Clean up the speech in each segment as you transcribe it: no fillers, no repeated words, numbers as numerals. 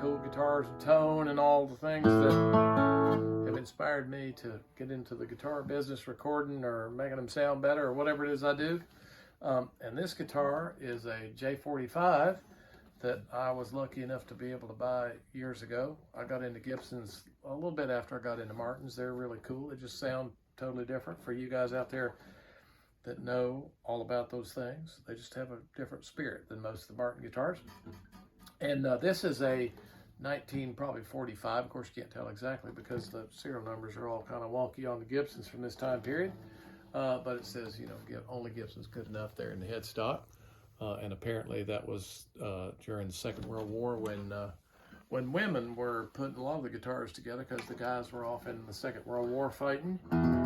cool guitars and tone and all the things that have inspired me to get into the guitar business, recording or making them sound better or whatever it is I do. And this guitar is a J45 that I was lucky enough to be able to buy years ago. I got into Gibsons a little bit after I got into Martins. They're really cool. They just sound totally different. For you guys out there that know all about those things, they just have a different spirit than most of the Martin guitars. And this is a 1945. Of course, you can't tell exactly because the serial numbers are all kind of wonky on the Gibsons from this time period. But it says, you know, only Gibson's good enough there in the headstock. And apparently that was during the Second World War when women were putting a lot of the guitars together because the guys were off in the Second World War fighting. And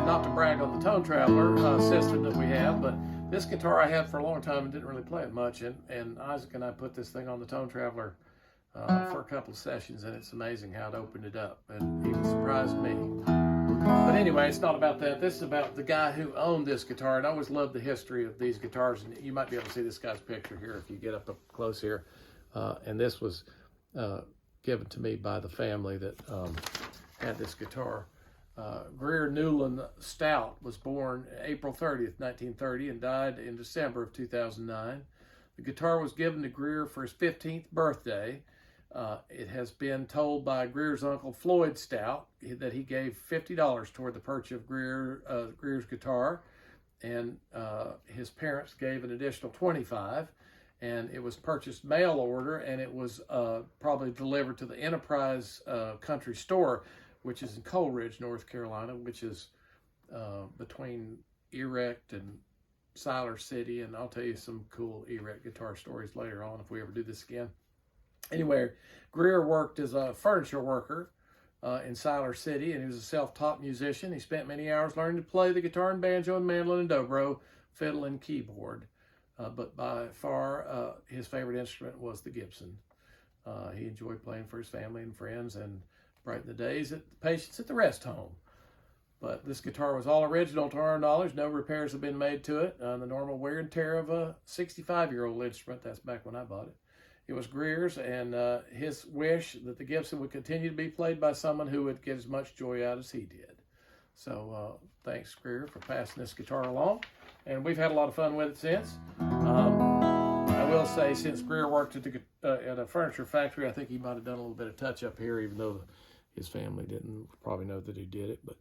not to brag on the Tone Traveler system that we have, but this guitar I had for a long time and didn't really play it much. And Isaac and I put this thing on the Tone Traveler for a couple of sessions, and it's amazing how it opened it up. And even surprised me. But anyway, it's not about that. This is about the guy who owned this guitar. And I always loved the history of these guitars. And you might be able to see this guy's picture here if you get up close here. And this was given to me by the family that had this guitar. Grier Nolan Stout was born April 30th, 1930 and died in December of 2009. The guitar was given to Grier for his 15th birthday. It has been told by Grier's uncle Floyd Stout that he gave $50 toward the purchase of Grier's guitar, and his parents gave an additional $25, and it was purchased mail order, and it was probably delivered to the Enterprise Country Store, which is in Coleridge, North Carolina, which is between Erect and Siler City, and I'll tell you some cool Erect guitar stories later on if we ever do this again. Anyway, Grier worked as a furniture worker in Siler City, and he was a self-taught musician. He spent many hours learning to play the guitar and banjo and mandolin and dobro, fiddle and keyboard. But by far, his favorite instrument was the Gibson. He enjoyed playing for his family and friends and brightened the days at the patients at the rest home. But this guitar was all original to our knowledge. No repairs have been made to it. The normal wear and tear of a 65-year-old instrument. That's back when I bought it. It was Grier's, and his wish that the Gibson would continue to be played by someone who would get as much joy out as he did. So thanks, Grier, for passing this guitar along. And we've had a lot of fun with it since. I will say, since Grier worked at a furniture factory, I think he might have done a little bit of touch-up here, even though his family didn't probably know that he did it. But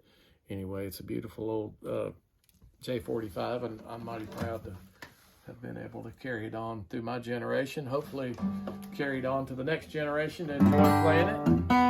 anyway, it's a beautiful old J45, and I'm mighty proud to have been able to carry it on through my generation, hopefully carried on to the next generation to enjoy playing it.